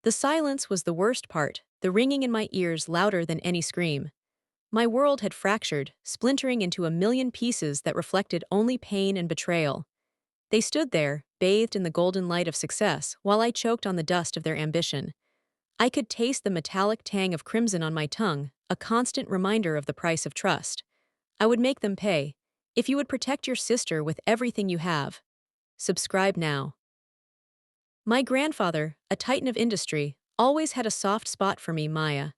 The silence was the worst part, the ringing in my ears louder than any scream. My world had fractured, splintering into a million pieces that reflected only pain and betrayal. They stood there, bathed in the golden light of success, while I choked on the dust of their ambition. I could taste the metallic tang of crimson on my tongue, a constant reminder of the price of trust. I would make them pay. If you would protect your sister with everything you have. Subscribe now. My grandfather, a titan of industry, always had a soft spot for me, Maya.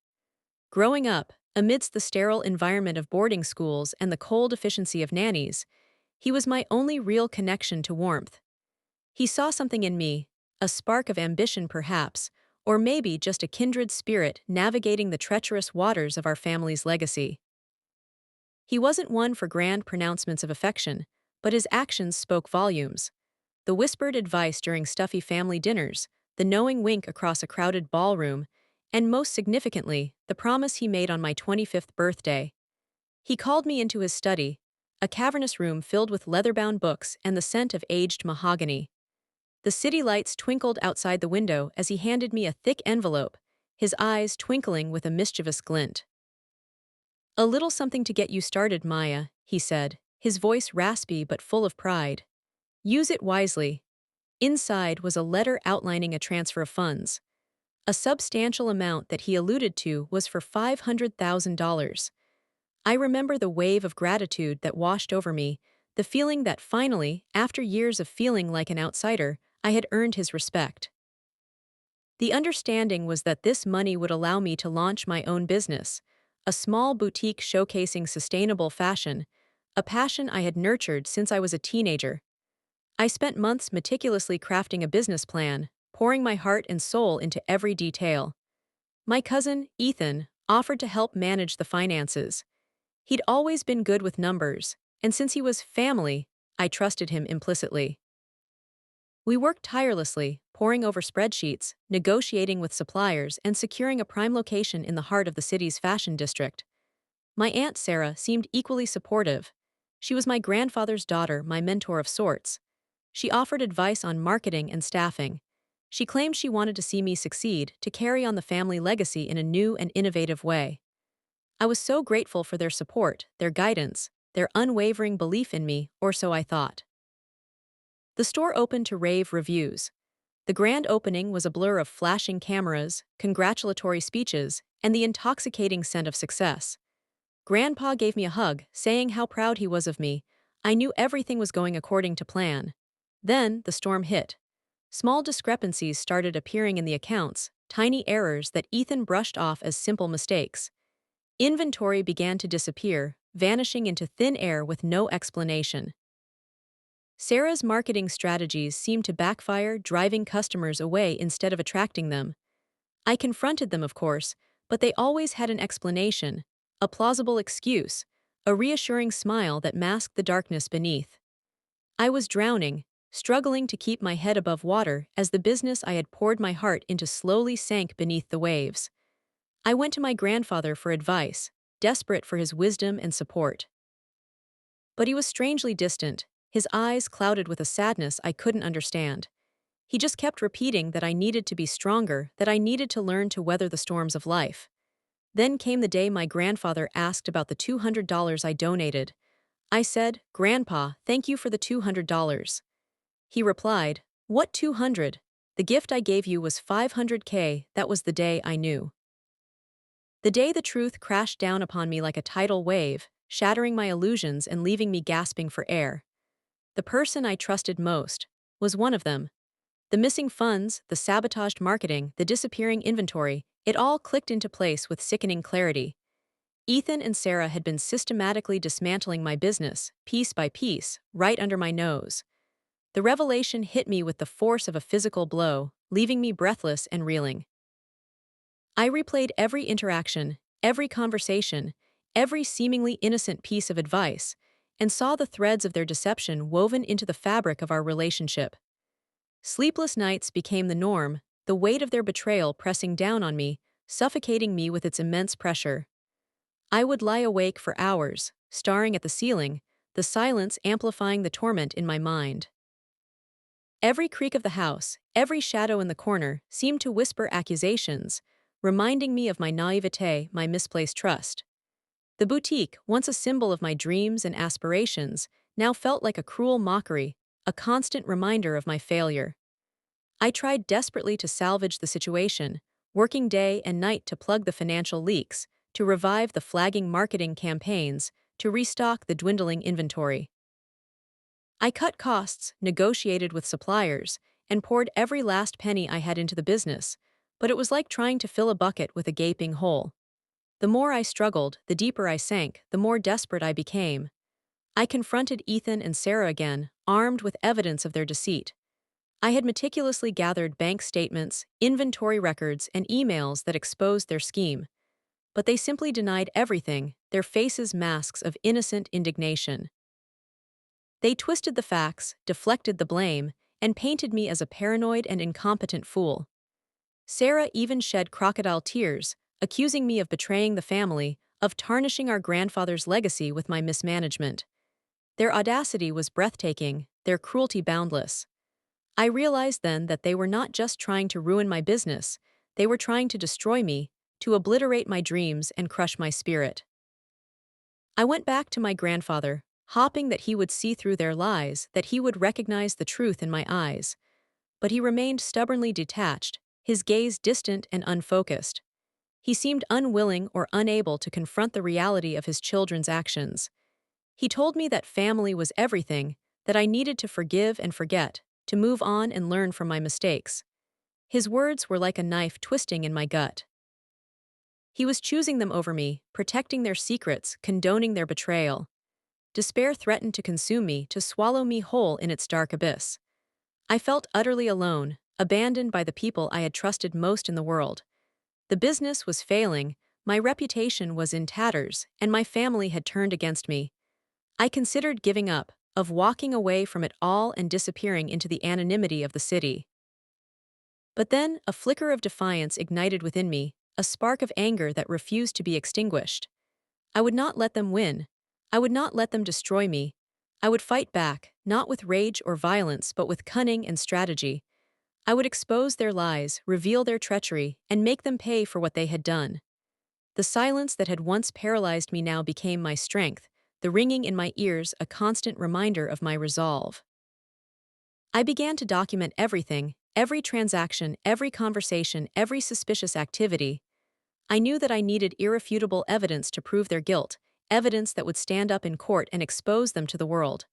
Growing up, amidst the sterile environment of boarding schools and the cold efficiency of nannies, he was my only real connection to warmth. He saw something in me, a spark of ambition perhaps, or maybe just a kindred spirit navigating the treacherous waters of our family's legacy. He wasn't one for grand pronouncements of affection, but his actions spoke volumes. The whispered advice during stuffy family dinners, the knowing wink across a crowded ballroom, and most significantly, the promise he made on my 25th birthday. He called me into his study, a cavernous room filled with leather-bound books and the scent of aged mahogany. The city lights twinkled outside the window as he handed me a thick envelope, his eyes twinkling with a mischievous glint. "A little something to get you started, Maya," he said, his voice raspy but full of pride. "Use it wisely." Inside was a letter outlining a transfer of funds. A substantial amount that he alluded to was for $500,000. I remember the wave of gratitude that washed over me, the feeling that finally, after years of feeling like an outsider, I had earned his respect. The understanding was that this money would allow me to launch my own business, a small boutique showcasing sustainable fashion, a passion I had nurtured since I was a teenager. I spent months meticulously crafting a business plan, pouring my heart and soul into every detail. My cousin, Ethan, offered to help manage the finances. He'd always been good with numbers, and since he was family, I trusted him implicitly. We worked tirelessly, poring over spreadsheets, negotiating with suppliers, and securing a prime location in the heart of the city's fashion district. My Aunt Sarah seemed equally supportive. She was my grandfather's daughter, my mentor of sorts. She offered advice on marketing and staffing. She claimed she wanted to see me succeed, to carry on the family legacy in a new and innovative way. I was so grateful for their support, their guidance, their unwavering belief in me, or so I thought. The store opened to rave reviews. The grand opening was a blur of flashing cameras, congratulatory speeches, and the intoxicating scent of success. Grandpa gave me a hug, saying how proud he was of me. I knew everything was going according to plan. Then, the storm hit. Small discrepancies started appearing in the accounts, tiny errors that Ethan brushed off as simple mistakes. Inventory began to disappear, vanishing into thin air with no explanation. Sarah's marketing strategies seemed to backfire, driving customers away instead of attracting them. I confronted them, of course, but they always had an explanation, a plausible excuse, a reassuring smile that masked the darkness beneath. I was drowning, struggling to keep my head above water as the business I had poured my heart into slowly sank beneath the waves. I went to my grandfather for advice, desperate for his wisdom and support. But he was strangely distant, his eyes clouded with a sadness I couldn't understand. He just kept repeating that I needed to be stronger, that I needed to learn to weather the storms of life. Then came the day my grandfather asked about the $200 I donated. I said, "Grandpa, thank you for the $200. He replied, "What 200? The gift I gave you was 500K, that was the day I knew." The day the truth crashed down upon me like a tidal wave, shattering my illusions and leaving me gasping for air. The person I trusted most was one of them. The missing funds, the sabotaged marketing, the disappearing inventory, it all clicked into place with sickening clarity. Ethan and Sarah had been systematically dismantling my business, piece by piece, right under my nose. The revelation hit me with the force of a physical blow, leaving me breathless and reeling. I replayed every interaction, every conversation, every seemingly innocent piece of advice, and saw the threads of their deception woven into the fabric of our relationship. Sleepless nights became the norm, the weight of their betrayal pressing down on me, suffocating me with its immense pressure. I would lie awake for hours, staring at the ceiling, the silence amplifying the torment in my mind. Every creak of the house, every shadow in the corner seemed to whisper accusations, reminding me of my naivete, my misplaced trust. The boutique, once a symbol of my dreams and aspirations, now felt like a cruel mockery, a constant reminder of my failure. I tried desperately to salvage the situation, working day and night to plug the financial leaks, to revive the flagging marketing campaigns, to restock the dwindling inventory. I cut costs, negotiated with suppliers, and poured every last penny I had into the business, but it was like trying to fill a bucket with a gaping hole. The more I struggled, the deeper I sank, the more desperate I became. I confronted Ethan and Sarah again, armed with evidence of their deceit. I had meticulously gathered bank statements, inventory records, and emails that exposed their scheme. But they simply denied everything, their faces masks of innocent indignation. They twisted the facts, deflected the blame, and painted me as a paranoid and incompetent fool. Sarah even shed crocodile tears, accusing me of betraying the family, of tarnishing our grandfather's legacy with my mismanagement. Their audacity was breathtaking, their cruelty boundless. I realized then that they were not just trying to ruin my business, they were trying to destroy me, to obliterate my dreams and crush my spirit. I went back to my grandfather, hoping that he would see through their lies, that he would recognize the truth in my eyes. But he remained stubbornly detached, his gaze distant and unfocused. He seemed unwilling or unable to confront the reality of his children's actions. He told me that family was everything, that I needed to forgive and forget, to move on and learn from my mistakes. His words were like a knife twisting in my gut. He was choosing them over me, protecting their secrets, condoning their betrayal. Despair threatened to consume me, to swallow me whole in its dark abyss. I felt utterly alone, abandoned by the people I had trusted most in the world. The business was failing, my reputation was in tatters, and my family had turned against me. I considered giving up, of walking away from it all and disappearing into the anonymity of the city. But then, a flicker of defiance ignited within me, a spark of anger that refused to be extinguished. I would not let them win. I would not let them destroy me. I would fight back, not with rage or violence, but with cunning and strategy. I would expose their lies, reveal their treachery, and make them pay for what they had done. The silence that had once paralyzed me now became my strength, the ringing in my ears a constant reminder of my resolve. I began to document everything, every transaction, every conversation, every suspicious activity. I knew that I needed irrefutable evidence to prove their guilt, evidence that would stand up in court and expose them to the world.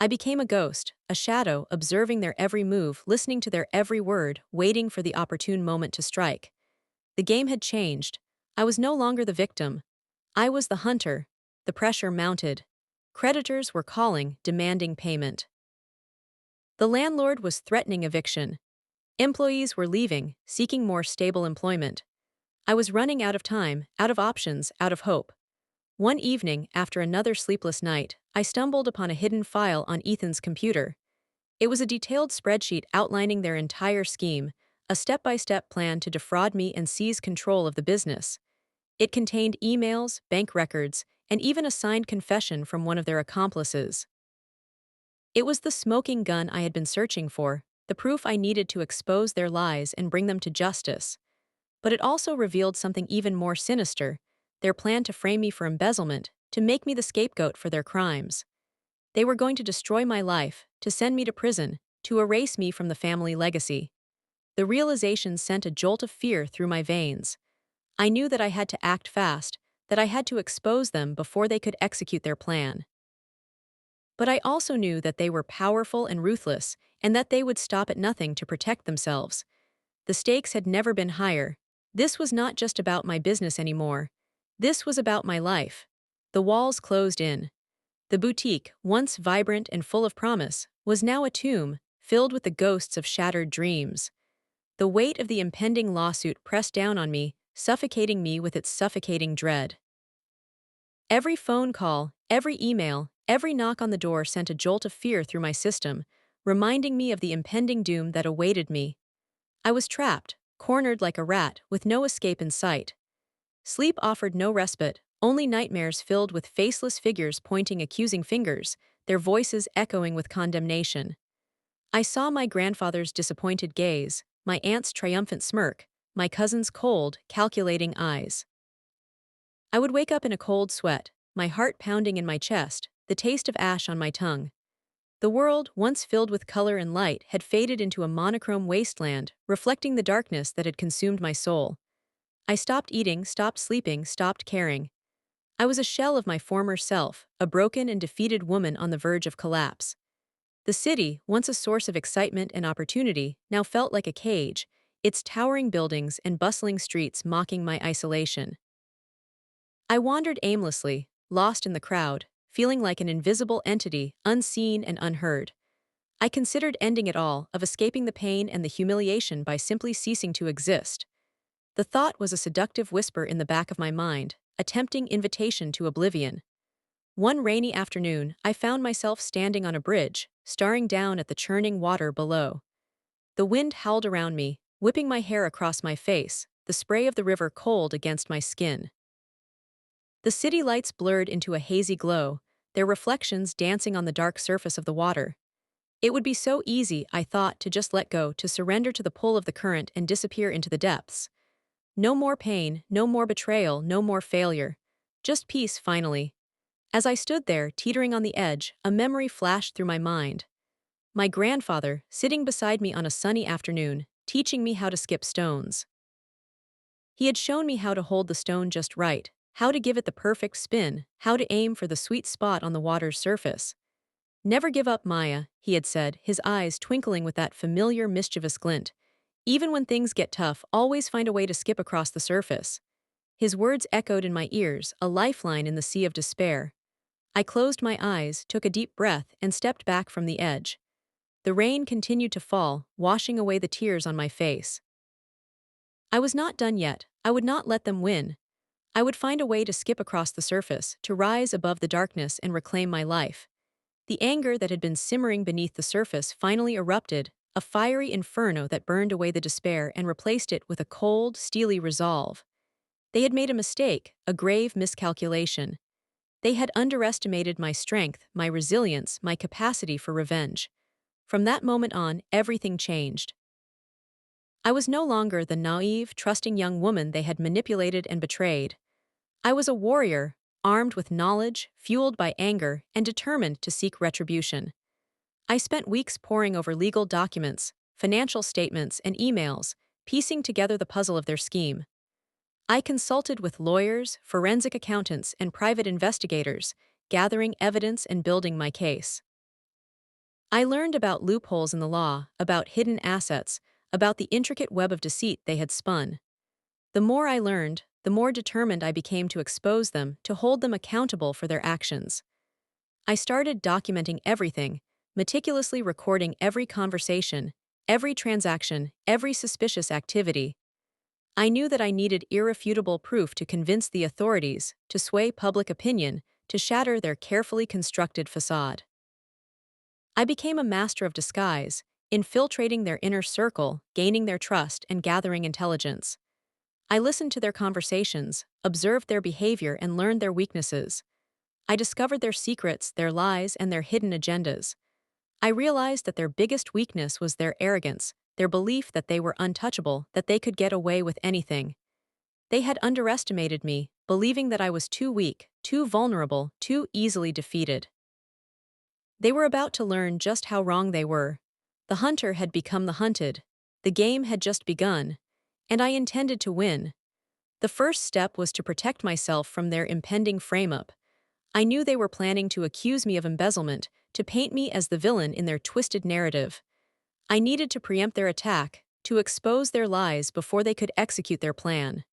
I became a ghost, a shadow, observing their every move, listening to their every word, waiting for the opportune moment to strike. The game had changed. I was no longer the victim. I was the hunter. The pressure mounted. Creditors were calling, demanding payment. The landlord was threatening eviction. Employees were leaving, seeking more stable employment. I was running out of time, out of options, out of hope. One evening, after another sleepless night, I stumbled upon a hidden file on Ethan's computer. It was a detailed spreadsheet outlining their entire scheme, a step-by-step plan to defraud me and seize control of the business. It contained emails, bank records, and even a signed confession from one of their accomplices. It was the smoking gun I had been searching for, the proof I needed to expose their lies and bring them to justice. But it also revealed something even more sinister, their plan to frame me for embezzlement, to make me the scapegoat for their crimes. They were going to destroy my life, to send me to prison, to erase me from the family legacy. The realization sent a jolt of fear through my veins. I knew that I had to act fast, that I had to expose them before they could execute their plan. But I also knew that they were powerful and ruthless, and that they would stop at nothing to protect themselves. The stakes had never been higher. This was not just about my business anymore. This was about my life. The walls closed in. The boutique, once vibrant and full of promise, was now a tomb, filled with the ghosts of shattered dreams. The weight of the impending lawsuit pressed down on me, suffocating me with its suffocating dread. Every phone call, every email, every knock on the door sent a jolt of fear through my system, reminding me of the impending doom that awaited me. I was trapped, cornered like a rat, with no escape in sight. Sleep offered no respite, only nightmares filled with faceless figures pointing accusing fingers, their voices echoing with condemnation. I saw my grandfather's disappointed gaze, my aunt's triumphant smirk, my cousin's cold, calculating eyes. I would wake up in a cold sweat, my heart pounding in my chest, the taste of ash on my tongue. The world, once filled with color and light, had faded into a monochrome wasteland, reflecting the darkness that had consumed my soul. I stopped eating, stopped sleeping, stopped caring. I was a shell of my former self, a broken and defeated woman on the verge of collapse. The city, once a source of excitement and opportunity, now felt like a cage, its towering buildings and bustling streets mocking my isolation. I wandered aimlessly, lost in the crowd, feeling like an invisible entity, unseen and unheard. I considered ending it all, of escaping the pain and the humiliation by simply ceasing to exist. The thought was a seductive whisper in the back of my mind, a tempting invitation to oblivion. One rainy afternoon, I found myself standing on a bridge, staring down at the churning water below. The wind howled around me, whipping my hair across my face, the spray of the river cold against my skin. The city lights blurred into a hazy glow, their reflections dancing on the dark surface of the water. It would be so easy, I thought, to just let go, to surrender to the pull of the current and disappear into the depths. No more pain, no more betrayal, no more failure. Just peace, finally. As I stood there, teetering on the edge, a memory flashed through my mind. My grandfather, sitting beside me on a sunny afternoon, teaching me how to skip stones. He had shown me how to hold the stone just right, how to give it the perfect spin, how to aim for the sweet spot on the water's surface. Never give up, Maya, he had said, his eyes twinkling with that familiar mischievous glint. Even when things get tough, always find a way to skip across the surface. His words echoed in my ears, a lifeline in the sea of despair. I closed my eyes, took a deep breath, and stepped back from the edge. The rain continued to fall, washing away the tears on my face. I was not done yet. I would not let them win. I would find a way to skip across the surface, to rise above the darkness and reclaim my life. The anger that had been simmering beneath the surface finally erupted, a fiery inferno that burned away the despair and replaced it with a cold, steely resolve. They had made a mistake, a grave miscalculation. They had underestimated my strength, my resilience, my capacity for revenge. From that moment on, everything changed. I was no longer the naive, trusting young woman they had manipulated and betrayed. I was a warrior, armed with knowledge, fueled by anger, and determined to seek retribution. I spent weeks poring over legal documents, financial statements, and emails, piecing together the puzzle of their scheme. I consulted with lawyers, forensic accountants, and private investigators, gathering evidence and building my case. I learned about loopholes in the law, about hidden assets, about the intricate web of deceit they had spun. The more I learned, the more determined I became to expose them, to hold them accountable for their actions. I started documenting everything, meticulously recording every conversation, every transaction, every suspicious activity. I knew that I needed irrefutable proof to convince the authorities, to sway public opinion, to shatter their carefully constructed facade. I became a master of disguise, infiltrating their inner circle, gaining their trust, and gathering intelligence. I listened to their conversations, observed their behavior, and learned their weaknesses. I discovered their secrets, their lies, and their hidden agendas. I realized that their biggest weakness was their arrogance, their belief that they were untouchable, that they could get away with anything. They had underestimated me, believing that I was too weak, too vulnerable, too easily defeated. They were about to learn just how wrong they were. The hunter had become the hunted. The game had just begun, and I intended to win. The first step was to protect myself from their impending frame-up. I knew they were planning to accuse me of embezzlement, to paint me as the villain in their twisted narrative. I needed to preempt their attack, to expose their lies before they could execute their plan.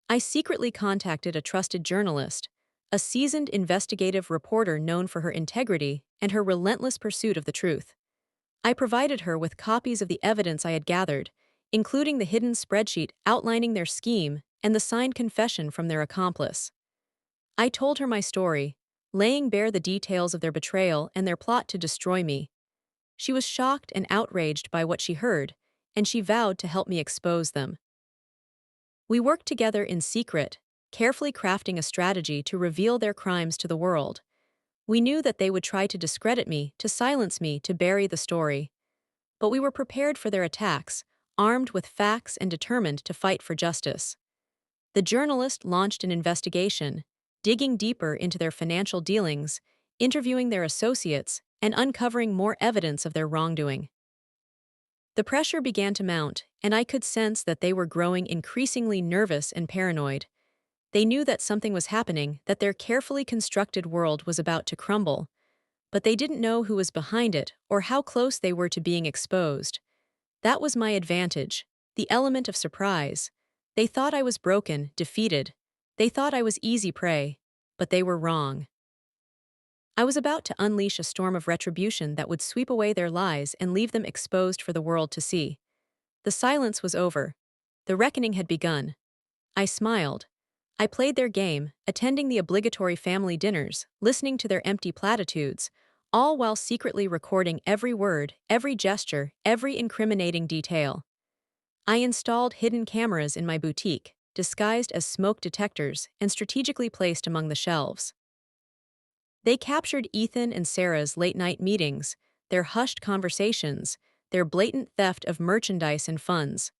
I secretly contacted a trusted journalist, a seasoned investigative reporter known for her integrity and her relentless pursuit of the truth. I provided her with copies of the evidence I had gathered, including the hidden spreadsheet outlining their scheme and the signed confession from their accomplice. I told her my story, laying bare the details of their betrayal and their plot to destroy me. She was shocked and outraged by what she heard, and she vowed to help me expose them. We worked together in secret, carefully crafting a strategy to reveal their crimes to the world. We knew that they would try to discredit me, to silence me, to bury the story. But we were prepared for their attacks, armed with facts and determined to fight for justice. The journalist launched an investigation, digging deeper into their financial dealings, interviewing their associates, and uncovering more evidence of their wrongdoing. The pressure began to mount, and I could sense that they were growing increasingly nervous and paranoid. They knew that something was happening, that their carefully constructed world was about to crumble, but they didn't know who was behind it or how close they were to being exposed. That was my advantage, the element of surprise. They thought I was broken, defeated. They thought I was easy prey, but they were wrong. I was about to unleash a storm of retribution that would sweep away their lies and leave them exposed for the world to see. The silence was over. The reckoning had begun. I smiled. I played their game, attending the obligatory family dinners, listening to their empty platitudes, all while secretly recording every word, every gesture, every incriminating detail. I installed hidden cameras in my boutique, disguised as smoke detectors and strategically placed among the shelves. They captured Ethan and Sarah's late-night meetings, their hushed conversations, their blatant theft of merchandise and funds.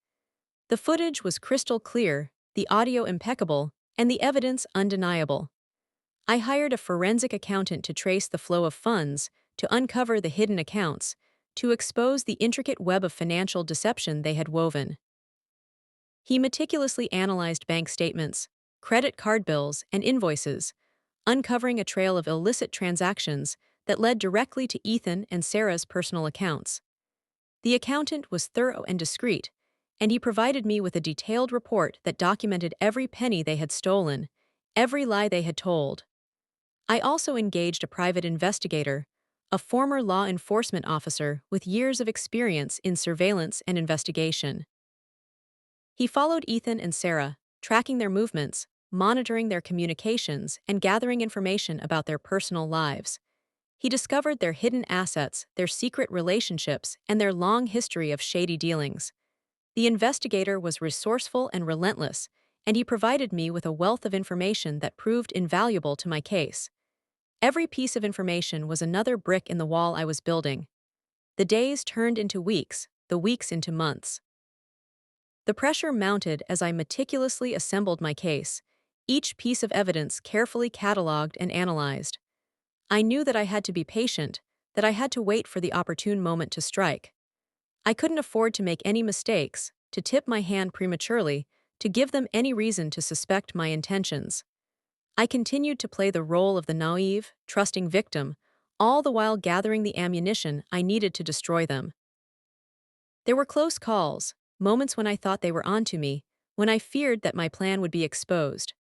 The footage was crystal clear, the audio impeccable, and the evidence undeniable. I hired a forensic accountant to trace the flow of funds, to uncover the hidden accounts, to expose the intricate web of financial deception they had woven. He meticulously analyzed bank statements, credit card bills, and invoices, uncovering a trail of illicit transactions that led directly to Ethan and Sarah's personal accounts. The accountant was thorough and discreet, and he provided me with a detailed report that documented every penny they had stolen, every lie they had told. I also engaged a private investigator, a former law enforcement officer with years of experience in surveillance and investigation. He followed Ethan and Sarah, tracking their movements, monitoring their communications, and gathering information about their personal lives. He discovered their hidden assets, their secret relationships, and their long history of shady dealings. The investigator was resourceful and relentless, and he provided me with a wealth of information that proved invaluable to my case. Every piece of information was another brick in the wall I was building. The days turned into weeks, the weeks into months. The pressure mounted as I meticulously assembled my case, each piece of evidence carefully catalogued and analyzed. I knew that I had to be patient, that I had to wait for the opportune moment to strike. I couldn't afford to make any mistakes, to tip my hand prematurely, to give them any reason to suspect my intentions. I continued to play the role of the naive, trusting victim, all the while gathering the ammunition I needed to destroy them. There were close calls, moments when I thought they were onto me, when I feared that my plan would be exposed.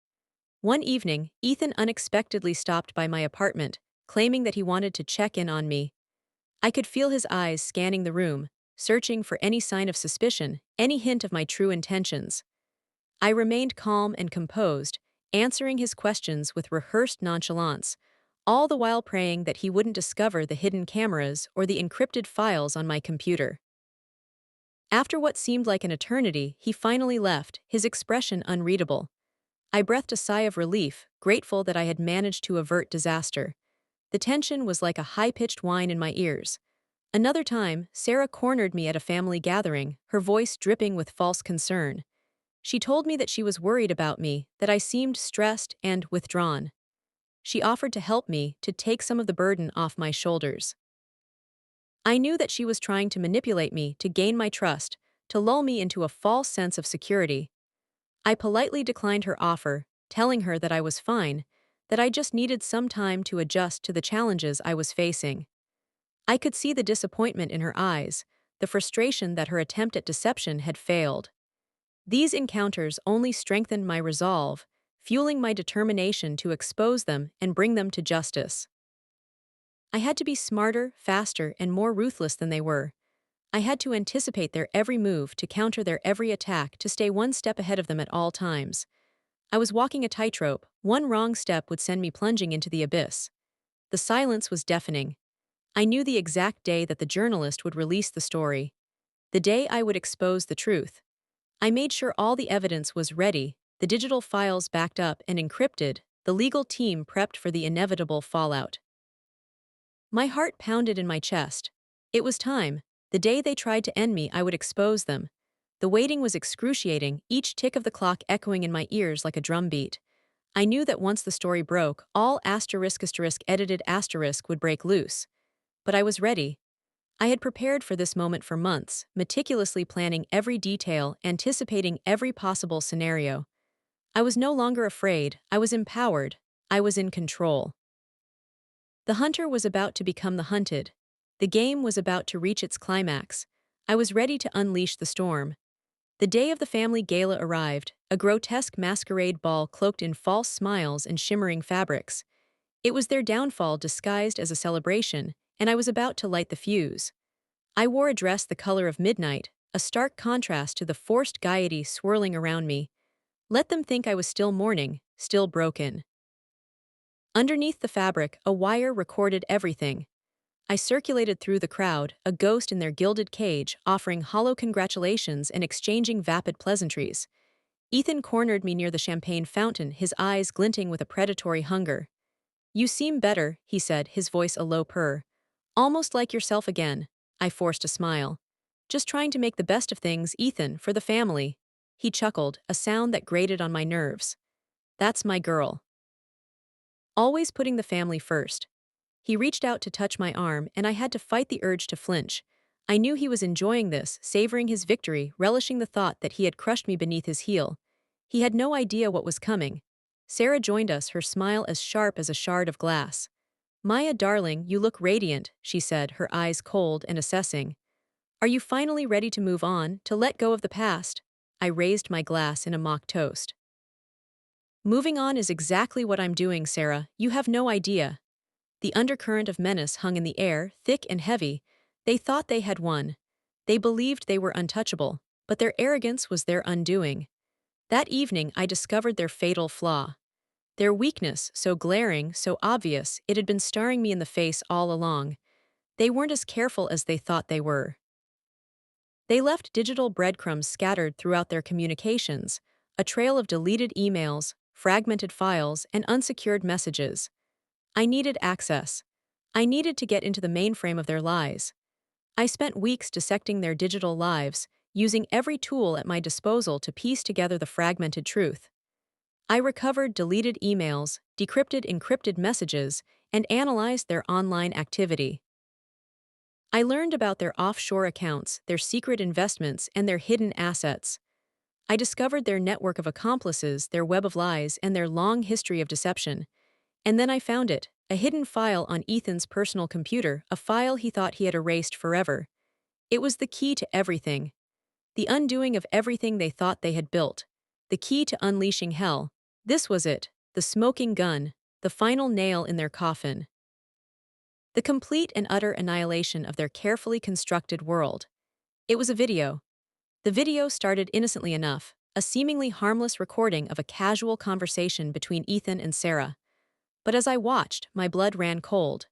One evening, Ethan unexpectedly stopped by my apartment, claiming that he wanted to check in on me. I could feel his eyes scanning the room, searching for any sign of suspicion, any hint of my true intentions. I remained calm and composed, answering his questions with rehearsed nonchalance, all the while praying that he wouldn't discover the hidden cameras or the encrypted files on my computer. After what seemed like an eternity, he finally left, his expression unreadable. I breathed a sigh of relief, grateful that I had managed to avert disaster. The tension was like a high-pitched whine in my ears. Another time, Sarah cornered me at a family gathering, her voice dripping with false concern. She told me that she was worried about me, that I seemed stressed and withdrawn. She offered to help me, to take some of the burden off my shoulders. I knew that she was trying to manipulate me, to gain my trust, to lull me into a false sense of security. I politely declined her offer, telling her that I was fine, that I just needed some time to adjust to the challenges I was facing. I could see the disappointment in her eyes, the frustration that her attempt at deception had failed. These encounters only strengthened my resolve, fueling my determination to expose them and bring them to justice. I had to be smarter, faster, and more ruthless than they were. I had to anticipate their every move, to counter their every attack, to stay one step ahead of them at all times. I was walking a tightrope. One wrong step would send me plunging into the abyss. The silence was deafening. I knew the exact day that the journalist would release the story. The day I would expose the truth. I made sure all the evidence was ready, the digital files backed up and encrypted, the legal team prepped for the inevitable fallout. My heart pounded in my chest. It was time. The day they tried to end me, I would expose them. The waiting was excruciating, each tick of the clock echoing in my ears like a drumbeat. I knew that once the story broke, all **edited asterisk would break loose. But I was ready. I had prepared for this moment for months, meticulously planning every detail, anticipating every possible scenario. I was no longer afraid, I was empowered, I was in control. The hunter was about to become the hunted. The game was about to reach its climax. I was ready to unleash the storm. The day of the family gala arrived, a grotesque masquerade ball cloaked in false smiles and shimmering fabrics. It was their downfall disguised as a celebration, and I was about to light the fuse. I wore a dress the color of midnight, a stark contrast to the forced gaiety swirling around me. Let them think I was still mourning, still broken. Underneath the fabric, a wire recorded everything. I circulated through the crowd, a ghost in their gilded cage, offering hollow congratulations and exchanging vapid pleasantries. Ethan cornered me near the champagne fountain, his eyes glinting with a predatory hunger. "You seem better," he said, his voice a low purr. "Almost like yourself again." I forced a smile. "Just trying to make the best of things, Ethan, for the family." He chuckled, a sound that grated on my nerves. "That's my girl. Always putting the family first." He reached out to touch my arm, and I had to fight the urge to flinch. I knew he was enjoying this, savoring his victory, relishing the thought that he had crushed me beneath his heel. He had no idea what was coming. Sarah joined us, her smile as sharp as a shard of glass. "Maya, darling, you look radiant," she said, her eyes cold and assessing. "Are you finally ready to move on, to let go of the past?" I raised my glass in a mock toast. "Moving on is exactly what I'm doing, Sarah. You have no idea." The undercurrent of menace hung in the air, thick and heavy. They thought they had won. They believed they were untouchable, but their arrogance was their undoing. That evening I discovered their fatal flaw. Their weakness, so glaring, so obvious, it had been staring me in the face all along. They weren't as careful as they thought they were. They left digital breadcrumbs scattered throughout their communications, a trail of deleted emails, fragmented files, and unsecured messages. I needed access. I needed to get into the mainframe of their lies. I spent weeks dissecting their digital lives, using every tool at my disposal to piece together the fragmented truth. I recovered deleted emails, decrypted encrypted messages, and analyzed their online activity. I learned about their offshore accounts, their secret investments, and their hidden assets. I discovered their network of accomplices, their web of lies, and their long history of deception. And then I found it, a hidden file on Ethan's personal computer, a file he thought he had erased forever. It was the key to everything. The undoing of everything they thought they had built. The key to unleashing hell. This was it, the smoking gun, the final nail in their coffin. The complete and utter annihilation of their carefully constructed world. It was a video. The video started innocently enough, a seemingly harmless recording of a casual conversation between Ethan and Sarah. But as I watched, my blood ran cold.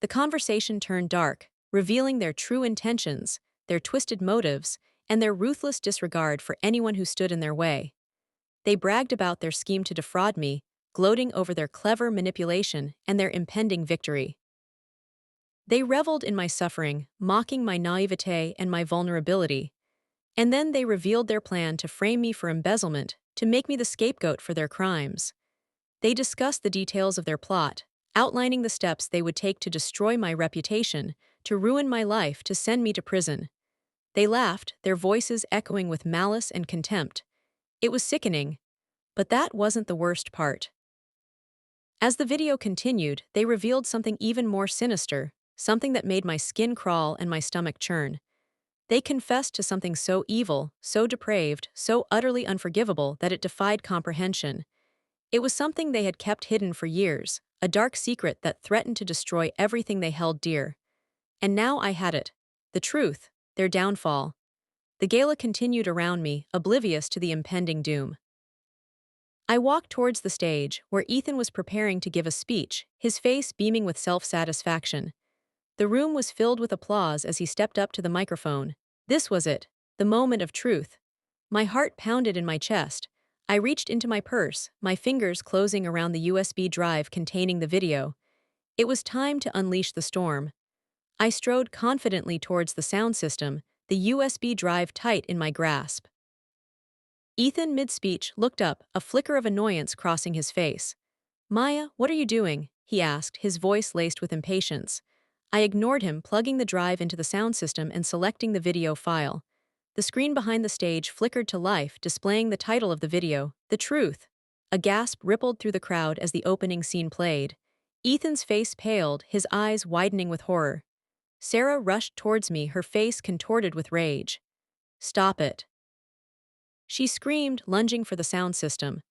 The conversation turned dark, revealing their true intentions, their twisted motives, and their ruthless disregard for anyone who stood in their way. They bragged about their scheme to defraud me, gloating over their clever manipulation and their impending victory. They reveled in my suffering, mocking my naivete and my vulnerability. And then they revealed their plan to frame me for embezzlement, to make me the scapegoat for their crimes. They discussed the details of their plot, outlining the steps they would take to destroy my reputation, to ruin my life, to send me to prison. They laughed, their voices echoing with malice and contempt. It was sickening. But that wasn't the worst part. As the video continued, they revealed something even more sinister, something that made my skin crawl and my stomach churn. They confessed to something so evil, so depraved, so utterly unforgivable that it defied comprehension. It was something they had kept hidden for years, a dark secret that threatened to destroy everything they held dear. And now I had it. The truth, their downfall. The gala continued around me, oblivious to the impending doom. I walked towards the stage, where Ethan was preparing to give a speech, his face beaming with self-satisfaction. The room was filled with applause as he stepped up to the microphone. This was it, the moment of truth. My heart pounded in my chest. I reached into my purse, my fingers closing around the USB drive containing the video. It was time to unleash the storm. I strode confidently towards the sound system, the USB drive tight in my grasp. Ethan, mid-speech, looked up, a flicker of annoyance crossing his face. "Maya, what are you doing?" he asked, his voice laced with impatience. I ignored him, plugging the drive into the sound system and selecting the video file. The screen behind the stage flickered to life, displaying the title of the video, "The Truth." A gasp rippled through the crowd as the opening scene played. Ethan's face paled, his eyes widening with horror. Sarah rushed towards me, her face contorted with rage. "Stop it." She screamed, lunging for the sound system.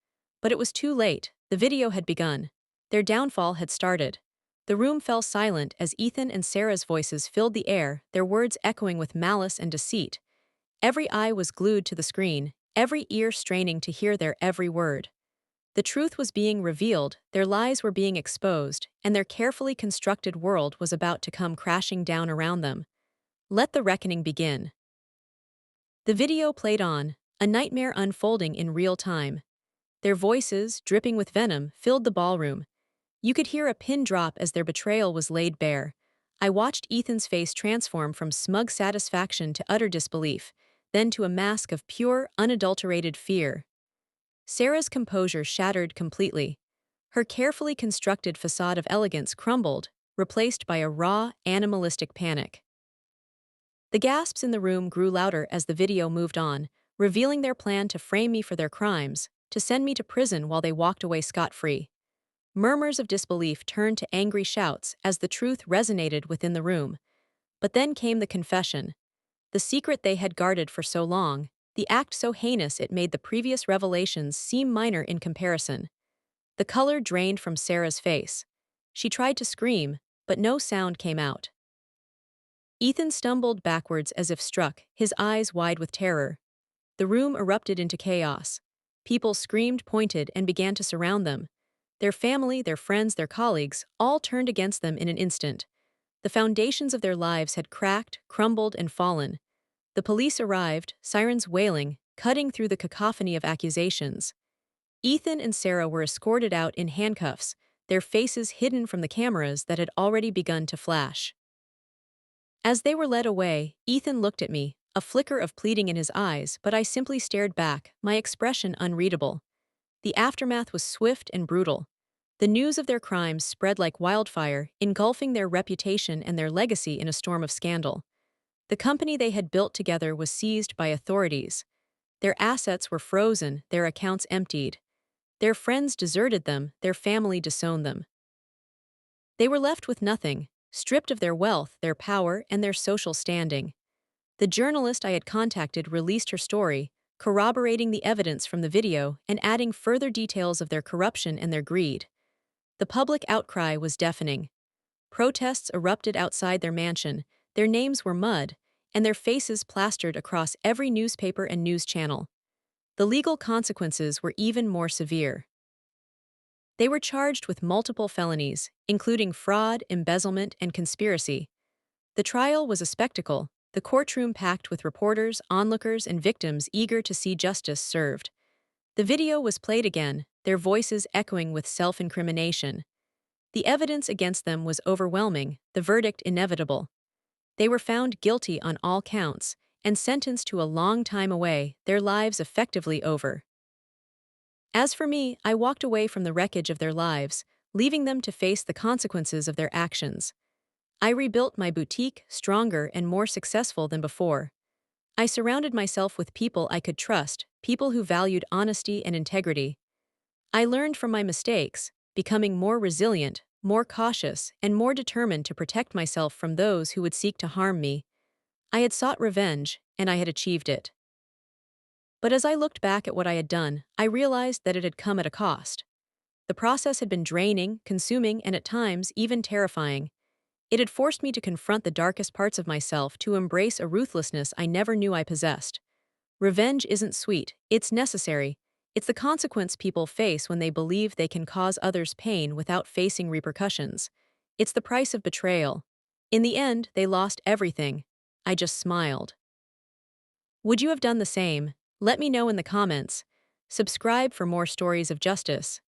But it was too late. The video had begun. Their downfall had started. The room fell silent as Ethan and Sarah's voices filled the air, their words echoing with malice and deceit. Every eye was glued to the screen, every ear straining to hear their every word. The truth was being revealed, their lies were being exposed, and their carefully constructed world was about to come crashing down around them. Let the reckoning begin. The video played on, a nightmare unfolding in real time. Their voices, dripping with venom, filled the ballroom. You could hear a pin drop as their betrayal was laid bare. I watched Ethan's face transform from smug satisfaction to utter disbelief, then to a mask of pure, unadulterated fear. Sarah's composure shattered completely. Her carefully constructed facade of elegance crumbled, replaced by a raw, animalistic panic. The gasps in the room grew louder as the video moved on, revealing their plan to frame me for their crimes, to send me to prison while they walked away scot-free. Murmurs of disbelief turned to angry shouts as the truth resonated within the room. But then came the confession. The secret they had guarded for so long, the act so heinous it made the previous revelations seem minor in comparison. The color drained from Sarah's face. She tried to scream, but no sound came out. Ethan stumbled backwards as if struck, his eyes wide with terror. The room erupted into chaos. People screamed, pointed, and began to surround them. Their family, their friends, their colleagues, all turned against them in an instant. The foundations of their lives had cracked, crumbled, and fallen. The police arrived, sirens wailing, cutting through the cacophony of accusations. Ethan and Sarah were escorted out in handcuffs, their faces hidden from the cameras that had already begun to flash. As they were led away, Ethan looked at me, a flicker of pleading in his eyes, but I simply stared back, my expression unreadable. The aftermath was swift and brutal. The news of their crimes spread like wildfire, engulfing their reputation and their legacy in a storm of scandal. The company they had built together was seized by authorities. Their assets were frozen, their accounts emptied. Their friends deserted them, their family disowned them. They were left with nothing, stripped of their wealth, their power, and their social standing. The journalist I had contacted released her story, corroborating the evidence from the video and adding further details of their corruption and their greed. The public outcry was deafening. Protests erupted outside their mansion, their names were mud, and their faces plastered across every newspaper and news channel. The legal consequences were even more severe. They were charged with multiple felonies, including fraud, embezzlement, and conspiracy. The trial was a spectacle, the courtroom packed with reporters, onlookers, and victims eager to see justice served. The video was played again, their voices echoing with self-incrimination. The evidence against them was overwhelming, the verdict inevitable. They were found guilty on all counts and sentenced to a long time away, their lives effectively over. As for me, I walked away from the wreckage of their lives, leaving them to face the consequences of their actions. I rebuilt my boutique, stronger and more successful than before. I surrounded myself with people I could trust, people who valued honesty and integrity. I learned from my mistakes, becoming more resilient, more cautious, and more determined to protect myself from those who would seek to harm me. I had sought revenge, and I had achieved it. But as I looked back at what I had done, I realized that it had come at a cost. The process had been draining, consuming, and at times even terrifying. It had forced me to confront the darkest parts of myself, to embrace a ruthlessness I never knew I possessed. Revenge isn't sweet, it's necessary. It's the consequence people face when they believe they can cause others pain without facing repercussions. It's the price of betrayal. In the end, they lost everything. I just smiled. Would you have done the same? Let me know in the comments. Subscribe for more stories of justice.